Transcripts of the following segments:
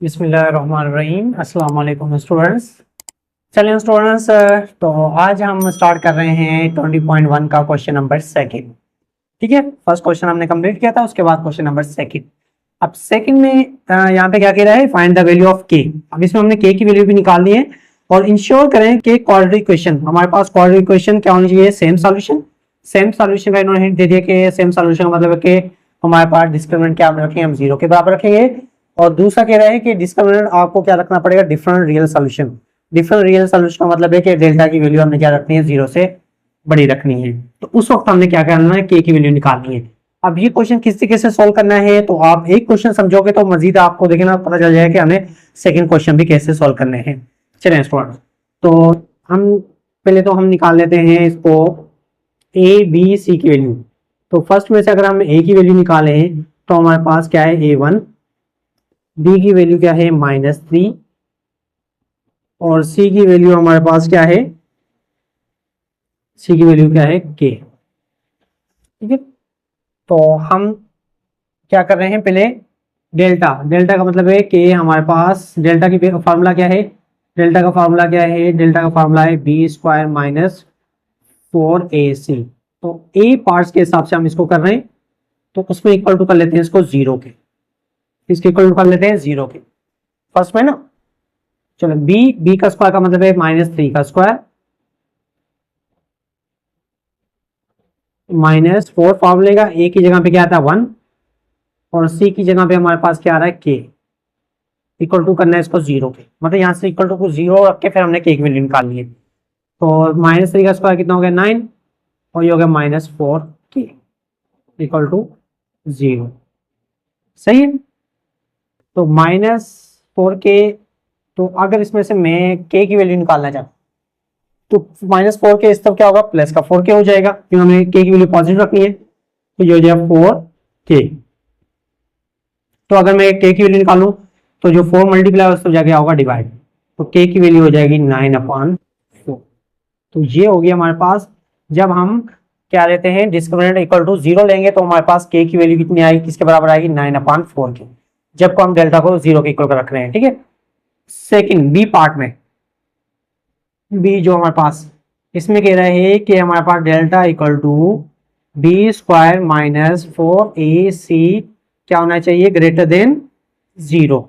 बिस्मिल्लाहिर्रहमानिर्रहीम। अस्सलाम वालेकुम स्टूडेंट्स। चलिए स्टूडेंट्स, तो आज हम स्टार्ट कर रहे हैं 20.1 का क्वेश्चन नंबर सेकंड। ठीक है, फर्स्ट क्वेश्चन हमने कंप्लीट किया था, उसके बाद क्वेश्चन नंबर सेकंड। अब सेकंड में यहाँ पे क्या कह रहा है, फाइंड द वैल्यू ऑफ के। अब इसमें हमने के की वैल्यू भी निकाल दी है और इंश्योर करें कि क्वाड्रेटिक इक्वेशन, हमारे पास क्वाड्रेटिक इक्वेशन क्या होनी चाहिए, सेम सॉल्यूशन। सेम सॉल्यूशन का इन्होंने हिंट दे दिया कि सेम सॉल्यूशन का मतलब है कि हमारे पास डिस्क्रिमिनेंट क्या रखेंगे, हम जीरो के बराबर रखेंगे। और दूसरा कह रहा है कि डिस्क्रिमिनेंट आपको क्या रखना पड़ेगा, different real solution. Different real solution का मतलब है कि डेल्टा की वैल्यू हमने क्या रखनी है, जीरो से बड़ी रखनी है। तो उस वक्त हमने क्या करना है, के की वैल्यू निकालनी है। अब ये क्वेश्चन किस तरीके से सोल्व करना है, तो आप एक क्वेश्चन समझोगे तो मजीद आपको देखना पता चल जाएगा कि हमें सेकंड क्वेश्चन भी कैसे सोल्व करने हैं। चलिए स्टूडेंट, तो हम पहले तो हम निकाल लेते हैं इसको ए बी सी की वैल्यू। तो फर्स्ट में से अगर हम ए की वैल्यू निकाले तो हमारे पास क्या है, A1, बी की वैल्यू क्या है -3 और सी की वैल्यू हमारे पास क्या है, सी की वैल्यू क्या है के। ठीक है, तो हम क्या कर रहे हैं, पहले डेल्टा, डेल्टा का मतलब है कि हमारे पास डेल्टा की फार्मूला क्या है, डेल्टा का फार्मूला क्या है, डेल्टा का फार्मूला है b² - 4ac। तो ए पार्ट्स के हिसाब से हम इसको कर रहे हैं, तो उसमें इक्वल टू कर लेते हैं इसको जीरो के, इसके इक्वल टू कर लेते हैं जीरो के फर्स्ट में ना। चलो बी का स्क्वायर का मतलब है -3 का स्क्वायर -4 फॉर्मूले का, ए की जगह पे क्या आता है 1 और सी की जगह पे हमारे पास क्या आ रहा है के, इक्वल टू करना है इसको जीरो के, मतलब यहाँ से इक्वल टू को जीरो रख के फिर हमने के की वैल्यू निकालनी है। तो -3 का स्क्वायर कितना हो गया 9 और ये हो गया -4 के इक्वल टू जीरो। सही है, तो -4 के, तो अगर इसमें से मैं के की वैल्यू निकालना चाहूँ तो -4 के इस तरफ क्या होगा, प्लस का 4 के हो जाएगा, क्योंकि हमें के की वैल्यू पॉजिटिव रखनी है, तो ये हो जाएगा 4 के। तो अगर मैं के की वैल्यू निकालूं तो जो 4 मल्टीप्लाई उस तरफ जाके होगा डिवाइड, तो के की वैल्यू हो जाएगी 9/4। तो ये होगी हमारे पास, जब हम क्या लेते हैं डिस्क्रिमिनेंट इक्वल टू जीरो लेंगे तो हमारे पास के की वैल्यू कितनी आएगी, किसके बराबर आएगी 9/4 के, जब को हम डेल्टा को जीरो के इक्वल कर रख रहे हैं। ठीक है, सेकंड बी पार्ट में, बी जो हमारे पास इसमें कह रहे हैं कि हमारे पास delta equal to b² - 4ac क्या होना चाहिए, ग्रेटर देन जीरो।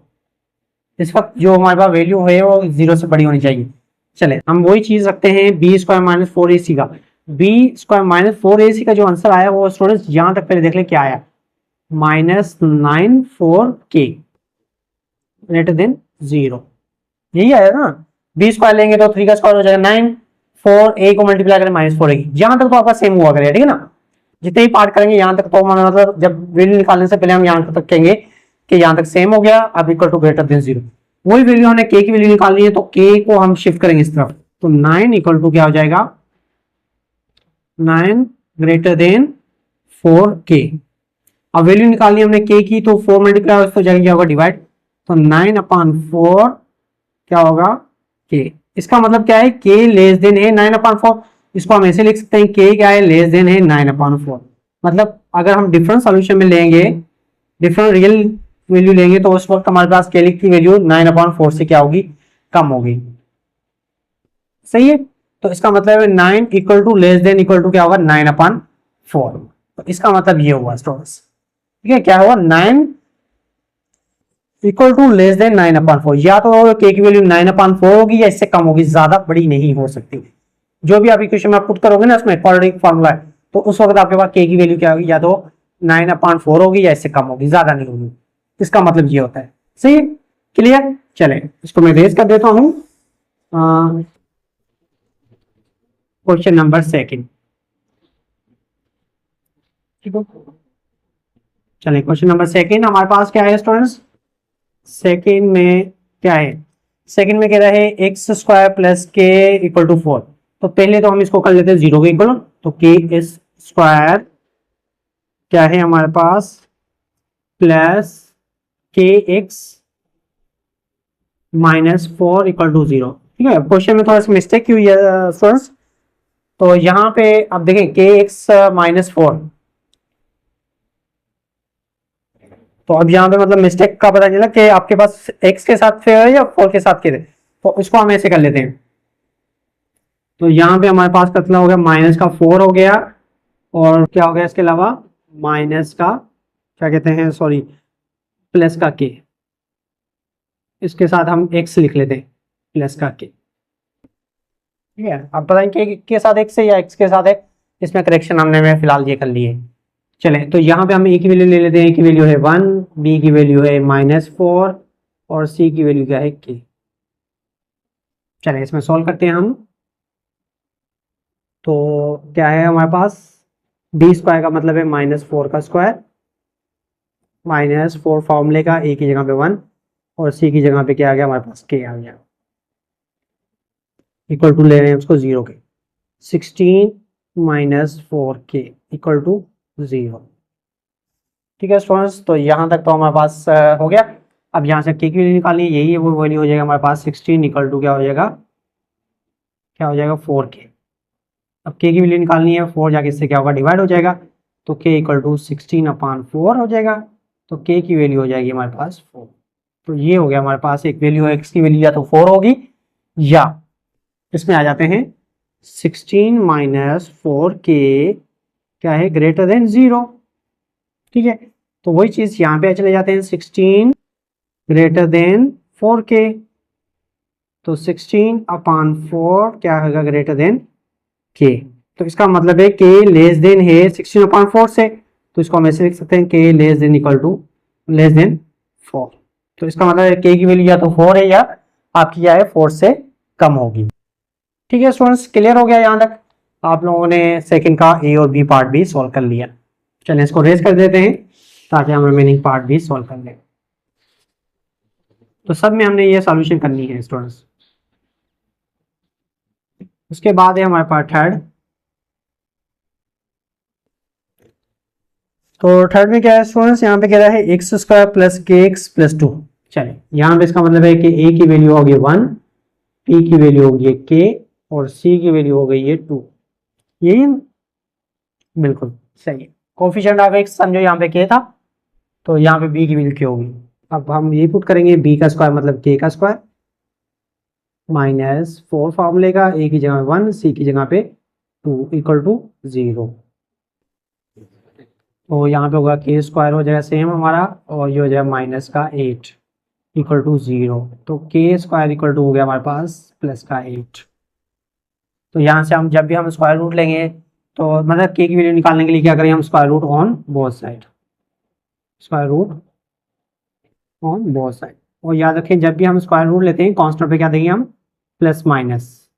इस वक्त जो हमारे पास वैल्यू है वो जीरो से बड़ी होनी चाहिए। चले हम वही चीज रखते हैं, b² - 4ac का, b² - 4ac का जो आंसर आया वो स्टूडेंट्स यहां तक पहले देख ले क्या आया, -9/4 ग्रेटर देन जीरो, यही आया ना। बी स्क्वायर लेंगे तो 3 का स्क्वायर हो जाएगा 9, 4 ए को मल्टीप्लाई करें -4 ए, यहां तक तो आपका सेम हुआ करेगा। ठीक है ना, जितने ही पार्ट करेंगे यहां तक तो मतलब जब वैल्यू निकालने से पहले हम यहां तक कहेंगे कि यहां तक सेम हो गया, अब equal to greater than zero. वही वैल्यू हमने के की वैल्यू निकालनी है, तो के को हम शिफ्ट करेंगे इस तरफ, तो 9 इक्वल टू क्या हो जाएगा 9 ग्रेटर देन 4 के। अब वैल्यू निकालनी हमने के की, तो 4 मल्टीप्लाई हो जाएगा क्या होगा डिवाइड, तो 9/4 क्या होगा के। इसका मतलब क्या है, के लेस देन है 9/4, इसको हम ऐसे लिख सकते हैं के क्या है, लेस देन है 9/4। मतलब अगर हम डिफरेंट सॉल्यूशन में लेंगे, डिफरेंट रियल वैल्यू लेंगे, तो उस वक्त हमारे पास के की वैल्यू 9/4 से क्या होगी, कम होगी। सही है, तो इसका मतलब है 9 equal to less than equal to क्या होगा 9/4। तो इसका मतलब ये हुआ स्टूडेंट्स, ठीक है, क्या हुआ 9 इक्वल टू लेस देन 9/4, या तो के की वैल्यू 9/4 होगी या इससे कम होगी, ज्यादा बड़ी नहीं हो सकती। जो भी आप इक्वेशन में आप पुट करोगे ना, उसमें क्वाड्रेटिक फार्मूला है, तो उस वक्त आपके पास के की वैल्यू क्या होगी, या तो 9/4 होगी या इससे कम होगी, ज्यादा नहीं होगी। इसका मतलब ये होता है। सही है, क्लियर। चले इसको मैं रेज कर देता हूं, क्वेश्चन नंबर सेकंड। ठीक है, चले क्वेश्चन नंबर सेकंड हमारे पास क्या है स्टूडेंट्स, सेकंड में क्या है, सेकंड में कह रहा है x² प्लस के इक्वल टू 4। तो पहले तो हम इसको कर लेते हैं जीरो के इक्वल, तो k² क्या है हमारे पास plus kx -4 equal to zero. ठीक है, क्वेश्चन में थोड़ा सा मिस्टेक की हुई है स्टूडेंट्स, तो यहाँ पे आप देखें kx -4, तो अब यहाँ पे मतलब मिस्टेक का पता चला कि आपके पास x के साथ है या 4 के साथ के थे, तो इसको हम ऐसे कर लेते हैं। तो यहाँ पे हमारे पास कितना हो गया, माइनस का 4 हो गया, और क्या हो गया इसके अलावा माइनस का क्या कहते हैं, सॉरी प्लस का k, इसके साथ हम x लिख लेते हैं, प्लस का k। ठीक है, अब पता नहीं के साथ x है या x के साथ है, इसमें करेक्शन हमने फिलहाल ये कर लिए। चले तो यहाँ पे हम a की वैल्यू ले लेते हैं, a की वैल्यू है 1, b की वैल्यू है -4 और c की वैल्यू क्या है k। चले इसमें सॉल्व करते हैं हम। तो क्या है हमारे पास, b स्क्वायर का मतलब है -4 का स्क्वायर, -4 फॉर्मूले का, a की जगह पे 1 और c की जगह पे क्या आ गया हमारे पास k आ गया, इक्वल टू ले रहे हैं उसको 0 के, 16 -4k इक्वल टू 0। ठीक है स्टूडेंट्स, तो यहाँ तक तो हमारे पास हो गया। अब यहाँ से k की वैल्यू निकालनी है, यही वो वैल्यू हो जाएगा हमारे पास 16 इक्वल टू क्या हो जाएगा, 4k। अब k की वैल्यू निकालनी है, 4 जाके इससे क्या होगा, डिवाइड हो जाएगा, तो k इक्वल टू 16/4 हो जाएगा, तो k की वैल्यू हो जाएगी हमारे पास 4। तो ये हो गया हमारे पास एक वैल्यू है, x की वैल्यू या तो 4 होगी या इसमें आ जाते हैं 16 - 4k क्या है, ग्रेटर देन 0। ठीक है, तो वही चीज यहाँ पे चले जाते हैं, 16 ग्रेटर देन 4k, तो 16/4 क्या होगा, ग्रेटर देन k। तो इसका मतलब है k लेस देन है 16/4 से, तो इसको हम ऐसे लिख सकते हैं, k less than equal to less than 4। तो इसका मतलब है k की वैल्यू या तो 4 है या आपकी क्या है, 4 से कम होगी। ठीक है स्टूडेंट्स, क्लियर हो गया यहाँ तक, आप लोगों ने सेकंड का ए और बी पार्ट भी सॉल्व कर लिया। चलिए इसको रेज कर देते हैं ताकि हम रिमेनिंग पार्ट भी सॉल्व कर लें। तो सब में हमने ये सॉल्यूशन करनी है स्टूडेंट्स। उसके बाद है हमारे पास थर्ड। तो थर्ड में क्या है स्टूडेंट्स, यहाँ पे कह रहा है एक्स स्क्वायर प्लस के एक्स प्लस 2। चलिए यहाँ पे इसका मतलब है कि ए की वैल्यू होगी 1, पी की वैल्यू होगी के और सी की वैल्यू हो गई है 2। यही बिल्कुल सही है। कोफिशिएंट ऑफ एक्स समझो यहाँ पे के था, तो यहाँ पे बी की वैल्यू क्या होगी। अब हम ये पुट करेंगे, बी का स्क्वायर मतलब के का स्क्वायर, -4 फॉर्मूले का, ए की जगह 1, सी की जगह पे 2 इक्वल टू 0। तो यहाँ पे होगा के स्क्वायर हो जाएगा सेम हमारा, और ये हो जाएगा -8 इक्वल टू 0। तो के स्क्वायर इक्वल टू हो गया हमारे पास +8। तो यहाँ से हम जब भी हम स्क्वायर रूट लेंगे, तो मतलब के की वैल्यू निकालने के लिए क्या करें, हम square root on both side, square root on both side. और याद रखें जब भी हम स्क्वायर रूट लेते हैं कांस्टेंट पे क्या देंगे हम, प्लस माइनस।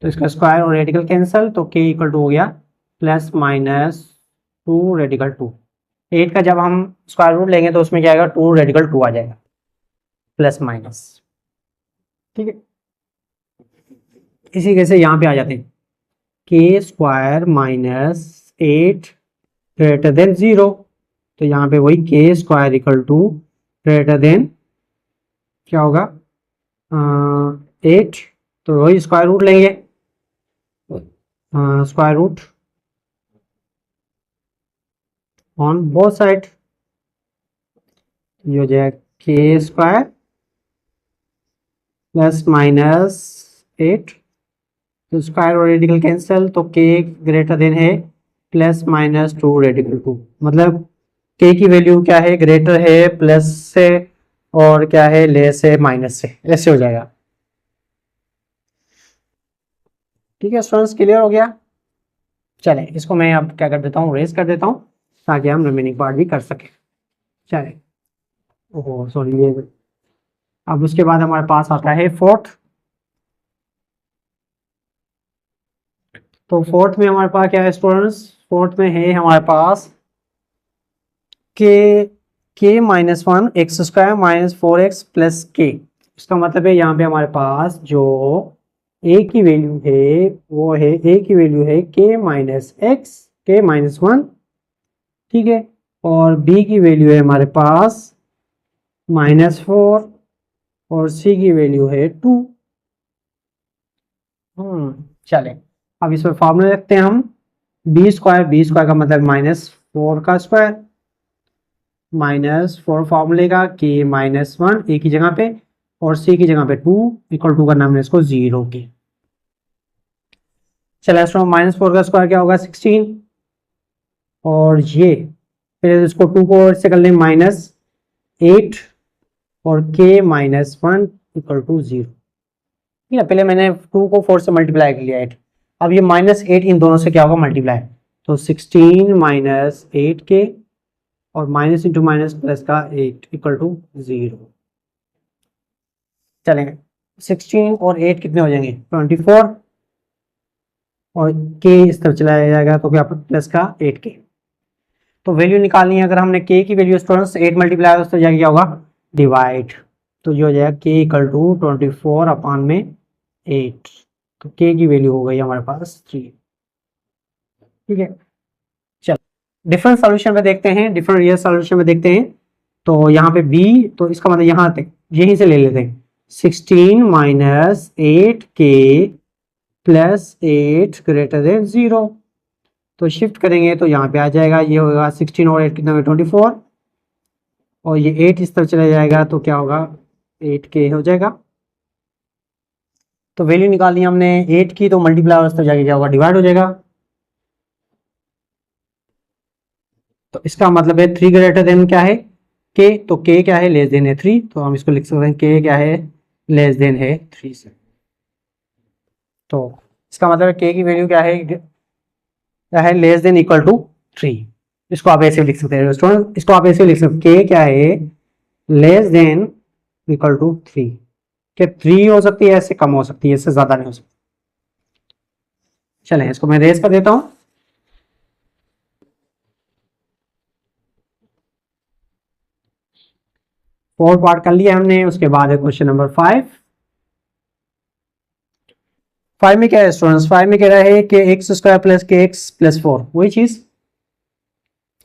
तो इसका स्क्वायर और रेडिकल कैंसल, तो के इक्वल टू हो गया +-2 रेडिकल 2। 8 का जब हम स्क्वायर रूट लेंगे तो उसमें क्या आएगा, 2 रेडिकल 2 आ जाएगा, प्लस माइनस। ठीक है, इसी कैसे यहाँ पे आ जाते हैं, के स्क्वायर -8 ग्रेटर देन 0। तो यहाँ पे वही k square equal to greater than क्या होगा, 8। तो वही स्क्वायर रूट लेंगे, square root on both side, ये हो जाएगा के स्क्वायर +-8। तो स्क्वायर और रेडिकल कैंसिल, तो के ग्रेटर देन है +-2 रेडिकल 2। मतलब के की वैल्यू क्या है, ग्रेटर है प्लस से, और क्या है लेस है माइनस से, ऐसे हो जाएगा। ठीक है स्टूडेंट्स, क्लियर हो गया। चले इसको मैं अब क्या कर देता हूँ, रेस कर देता हूँ ताकि हम रिमेनिंग पार्ट भी कर सकें। चले, ओहो सॉरी ये। अब उसके बाद हमारे पास आता है फोर्थ। तो फोर्थ में हमारे पास क्या है स्टूडेंट्स, फोर्थ में है हमारे पास के -1 एक्स स्क्वायर -4x प्लस के। इसका मतलब है यहाँ पे हमारे पास जो a की वैल्यू है वो है, a की वैल्यू है k-x, k-1। ठीक है, और b की वैल्यू है हमारे पास -4 और c की वैल्यू है 2। चले अब इसमें फॉर्मूला रखते हैं हम। बी स्क्वायर का मतलब -4 का स्क्वायर, -4 फॉर्मूले का, के -1 ए की जगह पे और सी की जगह पे 2 इक्वल टू करना हमने इसको 0 के। चलो -4 का स्क्वायर क्या होगा 16, और ये फिर इसको 2 को इससे कर लें -8 और के -1 इक्वल टू 0। ठीक है, पहले मैंने 2 को 4 से मल्टीप्लाई कर लिया 8, अब ये -8 इन दोनों से क्या होगा मल्टीप्लाई, तो 16 -8 के और माइनस इंटू माइनस प्लस का 8 इक्वल टू 0। चलेंगे 16 और 8 कितने हो जाएंगे 24, और के इस तरफ चलाया जाएगा तो क्या प्लस का 8 के। तो वैल्यू निकालनी है, अगर हमने के की वैल्यू स्टूडेंट्स 8 मल्टीप्लाई तो जाएगा क्या होगा डिवाइड, तो ये हो जाएगा के इक्वल टू 24 अपान में 8, तो के की वैल्यू हो गई हमारे पास 3। ठीक है, चलो डिफरेंट सॉल्यूशन में देखते हैं, डिफरेंट रियल सॉल्यूशन में देखते हैं। तो यहाँ पे बी, तो इसका मतलब यहाँ तक यहीं से ले लेते हैं, 16 -8 के प्लस 8 ग्रेटर देन 0, तो शिफ्ट करेंगे तो यहाँ पे आ जाएगा, ये होगा 16 और 8 कितना 24, और ये 8 इस तरफ चला जाएगा तो क्या होगा 8 के हो जाएगा। तो वैल्यू निकालनी हमने 8 की, तो मल्टीप्लाई उस तरफ जाके क्या होगा डिवाइड हो जाएगा, तो इसका मतलब है 3 ग्रेटर देन क्या है के, तो के क्या है लेस देन है 3, तो हम इसको लिख सकते हैं के क्या है लेस देन है 3 से। तो इसका मतलब के की वैल्यू क्या है लेस देन इक्वल टू 3, इसको आप ऐसे लिख सकते हैं स्टूडेंट, इसको आप ऐसे लिख सकते हैं के क्या है लेस देन इक्वल टू 3, क्या 3 हो सकती है, ऐसे कम हो सकती है, इससे ज्यादा नहीं हो सकती। चलें इसको मैं रेस कर देता हूं। फोर पार्ट कर लिया हमने, उसके बाद है क्वेश्चन नंबर 5। 5 में क्या है स्टूडेंट्स, 5 में कह रहा है कि एक्स स्क्वायर प्लस के एक्स प्लस 4, वही चीज,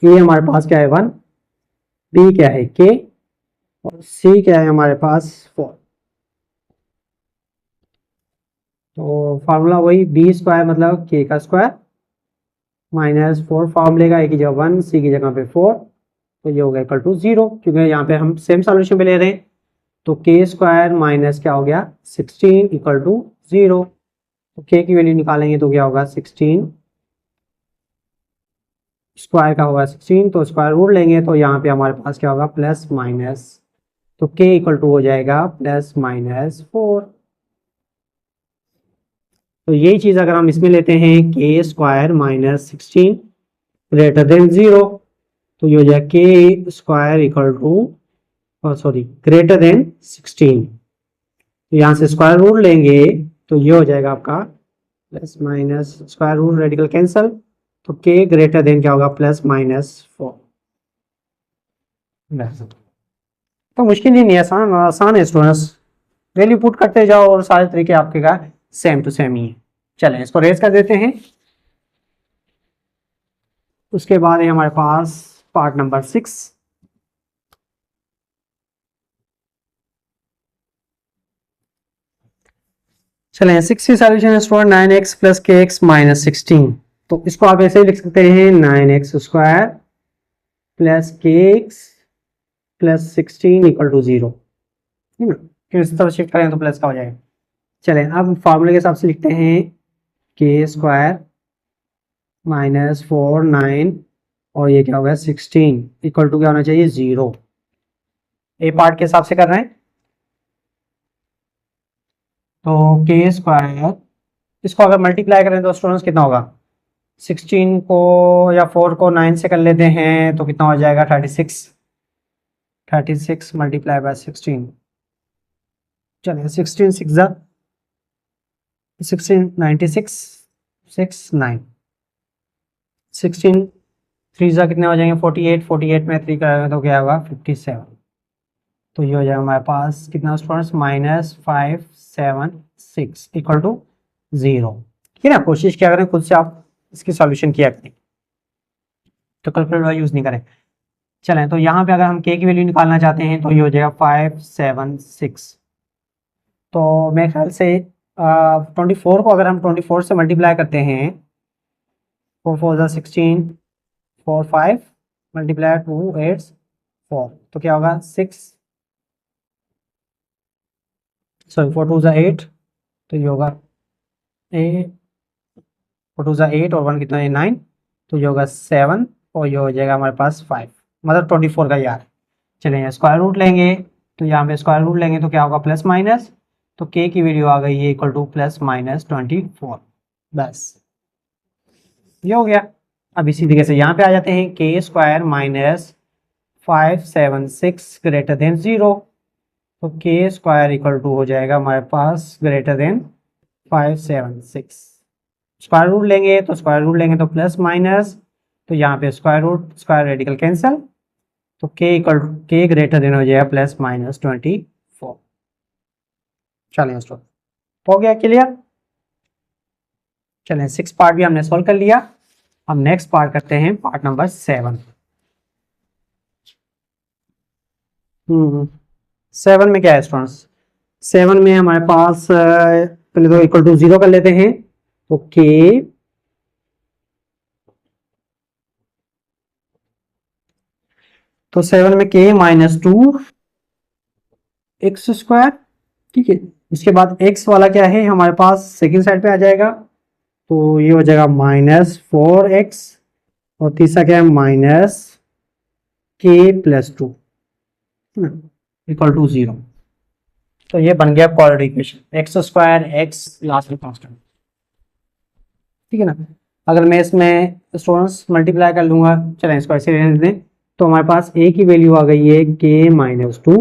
ये हमारे पास क्या है 1, बी क्या है के, और सी क्या है हमारे पास 4। तो फार्मूला वही बी स्क्वायर मतलब के का स्क्वायर -4 फार्मूले का, ए की जगह 1 सी की जगह पे 4, तो ये होगा इक्वल टू 0, क्योंकि यहाँ पे हम सेम सॉल्यूशन पे ले रहे हैं। तो के स्क्वायर माइनस क्या हो गया 16 इक्वल टू 0, तो के की वैल्यू निकालेंगे तो क्या होगा 16 स्क्वायर का होगा 16, तो स्क्वायर रूट लेंगे तो यहाँ पे हमारे पास क्या होगा प्लस माइनस, तो के इक्वल टू हो जाएगा +-4। तो यही चीज अगर हम इसमें लेते हैं के स्क्वायर -16 ग्रेटर देन 0, तो ये हो जाएगा k square equal to sorry greater than 16, तो यहाँ से स्क्वायर रूट लेंगे तो ये हो जाएगा आपका plus minus, square root radical cancel, तो के ग्रेटर देन क्या होगा +-4। तो मुश्किल ही नहीं है, आसान आसान है स्टूडेंट्स, वैल्यू पुट करते जाओ और सारे तरीके आपके का सेम टू सेम ही है। चलें इसको रेज कर देते हैं। उसके बाद है हमारे पास पार्ट नंबर 6। चलें 6 की सॉल्यूशन स्टूडेंट 9x प्लस के एक्स -16, तो इसको आप ऐसे ही लिख सकते हैं 9x स्क्वायर प्लस के एक्स प्लस 16 इक्वल टू 0, ठीक है, फिर इस तरफ शिफ्ट करें तो प्लस का हो जाएगा। चलें अब फार्मूले के हिसाब से लिखते हैं के स्क्वायर -4 9 और ये क्या होगा 16 इक्वल टू क्या होना चाहिए 0, ए पार्ट के हिसाब से कर रहे हैं। तो के स्क्वायर, इसको अगर मल्टीप्लाई करें तो स्टूडेंट्स कितना होगा, 16 को या 4 को 9 से कर लेते हैं तो कितना हो जाएगा 36 मल्टीप्लाई बाय 16, चलिए 16 96 6 9 16 3 कितने हो जाएंगे 48 में 3 करेंगे तो क्या होगा 57, तो ये हो जाएगा हमारे पास कितना स्टूडेंट्स -576 इक्वल टू 0। ठीक है ना, कोशिश क्या करें खुद से आप इसकी सॉल्यूशन किया करें, तो कैलकुलेटर यूज नहीं करें। चलें तो यहाँ पे अगर हम के की वैल्यू निकालना चाहते हैं तो ये हो जाएगा 576, तो मेरे ख्याल से 24 को अगर हम 24 से मल्टीप्लाई करते हैं 4 4 ज़ा 16, 4 5 मल्टीप्लाई 2 8 4, तो क्या होगा 6, सॉरी 4 2 ज़ा 8, तो ये होगा 8, 4 2 ज़ा 8 और 1 कितना है 9, तो ये होगा 7 और ये हो जाएगा हमारे पास 5, मतलब 24 का यार। चलिए स्क्वायर रूट लेंगे, तो यहाँ पे स्क्वायर रूट लेंगे तो क्या होगा प्लस माइनस, तो k की वैल्यू आ गई है इक्वल टू प्लस माइनस 24, बस ये हो गया। अब इसी तरीके से यहाँ पे आ जाते हैं k square minus 576 greater than 0, तो k स्क्वायर इक्वल टू हो जाएगा हमारे पास ग्रेटर देन 576। स्क्वायर रूट लेंगे तो प्लस माइनस, तो यहाँ पे square root square radical cancel, तो k ग्रेटर देन हो जाएगा प्लस माइनस 24। चलें स्टॉप, हो गया क्लियर। चलें 6 पार्ट भी हमने सॉल्व कर लिया। हम नेक्स्ट पार्ट करते हैं पार्ट नंबर 7। 7 में क्या है स्टूडेंट्स, 7 में हमारे पास पहले तो इक्वल टू 0 कर लेते हैं, तो k तो 7 में k माइनस 2 एक्स स्क्वायर, ठीक है। इसके बाद x वाला क्या है हमारे पास सेकंड साइड पे आ जाएगा, तो ये हो जाएगा माइनस 4x, और तीसरा क्या है minus k plus 2 equal to 0। तो ये बन गया quadratic equation, x square x last में कांस्टेंट, ठीक है ना। अगर मैं इसमें स्टूडेंट्स मल्टीप्लाई कर लूंगा, चलें इसको ऐसे रहने दें, तो हमारे पास a की वैल्यू आ गई है k माइनस 2,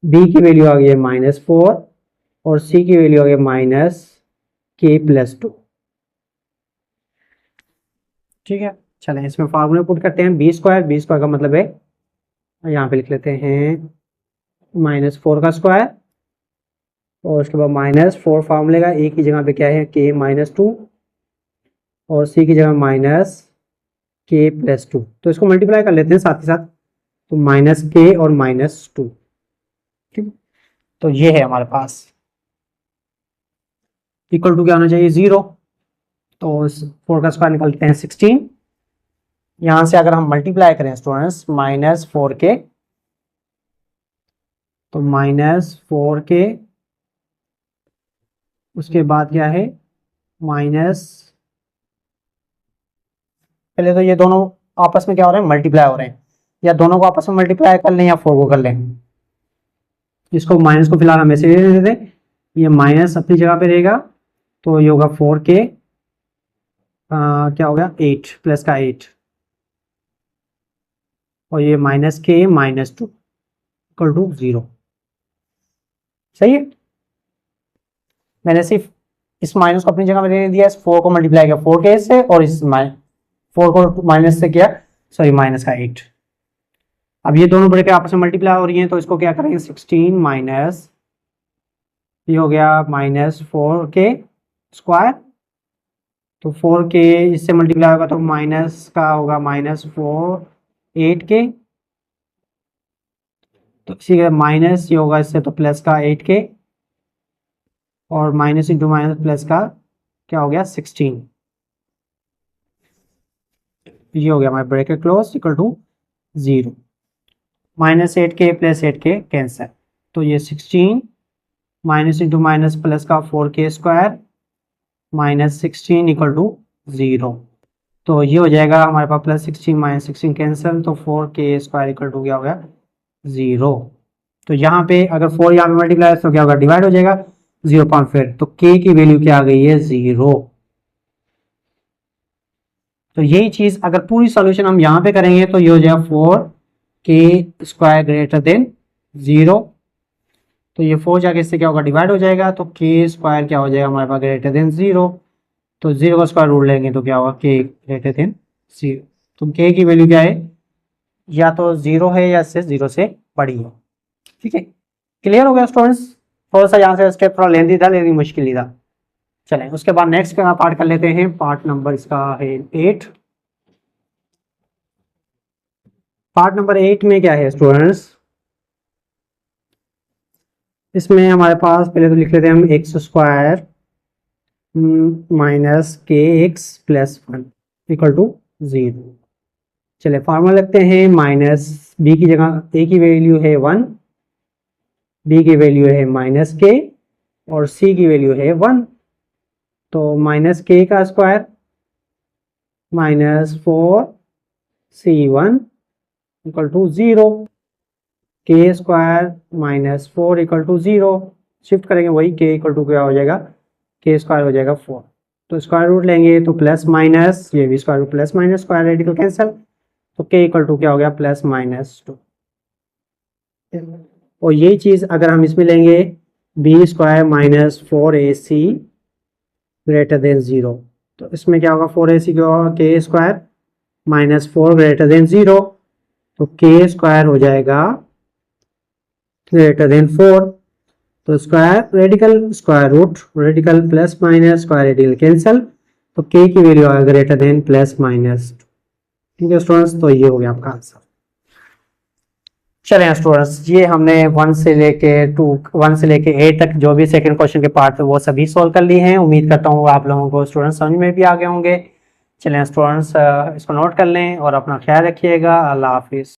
b की वैल्यू आ गई है माइनस 4, और c की वैल्यू आ गई माइनस k प्लस 2, ठीक है। चलें इसमें फार्मूला पुट करते हैं, बी स्क्वायर का मतलब है, यहाँ पे लिख लेते हैं माइनस 4 का स्क्वायर, और उसके बाद माइनस 4 फार्मूले का, ए की जगह पे क्या है k माइनस 2, और सी की जगह माइनस k प्लस 2, तो इसको मल्टीप्लाई कर लेते हैं साथ ही साथ, तो माइनस k और माइनस 2, ठीक। तो ये है हमारे पास इक्वल टू क्या होना चाहिए 0, तो 4 का स्क्वायर निकलते हैं 16, यहां से अगर हम मल्टीप्लाई करें स्टूडेंट्स माइनस 4k, तो माइनस 4k, उसके बाद क्या है माइनस, पहले तो ये दोनों आपस में क्या हो रहे हैं मल्टीप्लाई हो रहे हैं, या दोनों को आपस में मल्टीप्लाई कर लें या 4 को कर लें, इसको माइनस को फिलहाल हम ऐसे दे दें, ये माइनस अपनी जगह पे रहेगा, तो ये होगा 4k, क्या हो गया 8 प्लस का 8, और ये minus k minus 2 equal to 0, सही है। मैंने सिर्फ इस माइनस को अपनी जगह में दे दिया, इस 4 को मल्टीप्लाई किया 4k से, और इस 4 को माइनस से किया, सॉरी माइनस का 8। अब ये दोनों ब्रैकेट आपस में मल्टीप्लाई हो रही हैं, तो इसको क्या करेंगे 16 माइनस, ये हो गया माइनस 4k स्क्वायर, तो 4k इससे मल्टीप्लाई होगा तो माइनस का होगा माइनस 8k, तो इसी का माइनस ये होगा इससे तो प्लस का 8k, और माइनस इंटू माइनस प्लस का क्या हो गया 16, ये हो गया हमारा bracket close equal to 0, minus 8k plus 8k cancel, तो ये 16 माइनस इंटू माइनस प्लस का 4k square minus 16 equal to 0, तो ये हो जाएगा हमारे पास प्लस 16 माइनस 16 कैंसिल, तो 4k स्क्वायर इक्वल टू क्या हो गया 0। तो यहाँ पे अगर 4 यहाँ पे मल्टीप्लाई तो क्या होगा डिवाइड हो जाएगा 0.5, तो k की वैल्यू क्या आ गई है 0। तो यही चीज अगर पूरी सॉल्यूशन हम यहाँ पे करेंगे तो ये हो जाएगा 4k स्क्वायर ग्रेटर देन 0, तो ये 4 जाके इससे क्या होगा डिवाइड हो जाएगा, तो k स्क्वायर क्या हो जाएगा हमारे पास ग्रेटर देन 0, तो 0 का स्क्वायर रूट लेंगे तो क्या होगा k ग्रेटर देन 0, तो k की वैल्यू क्या है या तो 0 है या इससे 0 से बड़ी है, ठीक है। क्लियर हो गया स्टूडेंट्स, थोड़ा सा यहाँ से स्टेप थोड़ा लेंदी था लेकिन मुश्किल ही था। चलें उसके बाद नेक्स्ट का पार्ट कर लेते हैं, पार्ट नंबर इसका है 8। पार्ट नंबर 8 में क्या है स्टूडेंट्स, इसमें हमारे पास पहले तो लिख लेते हैं हम एक्स स्क्वायर माइनस के एक्स प्लस 1 इक्वल टू 0। चलिए फॉर्मूला लगते हैं, माइनस बी की जगह ए की वैल्यू है 1, बी की वैल्यू है माइनस के और सी की वैल्यू है 1। तो माइनस के का square minus 4c1 equal to 0, k square minus 4 equal to 0। Shift करेंगे वही, के इक्वल टू क्या हो जाएगा, के स्क्वायर हो जाएगा 4। तो स्क्वायर रूट लेंगे तो प्लस माइनस, ये भी square root plus minus square radical cancel, तो के इक्वल टू क्या हो गया, प्लस माइनस 2। और यही चीज़ अगर हम इसमें लेंगे b square minus 4ac greater than 0, तो इसमें क्या होगा, 4ac के स्क्वायर माइनस 4 ग्रेटर देन 0, तो के स्क्वायर हो जाएगा ग्रेटर देन 4। तो square radical square root radical plus minus square radical cancel, तो के की वैल्यू आएगा ग्रेटर देन प्लस माइनस 2। ठीक है स्टूडेंट्स, तो ये हो गया आपका आंसर। चलें स्टूडेंट्स, ये हमने 1 से लेके 8 तक जो भी सेकंड क्वेश्चन के पार्ट थे वो सभी सॉल्व कर लिए हैं। उम्मीद करता हूँ आप लोगों को स्टूडेंट्स समझ में भी आ गए होंगे। चलें स्टूडेंट्स, इसको नोट कर लें और अपना ख्याल रखिएगा। अल्लाह हाफिज़।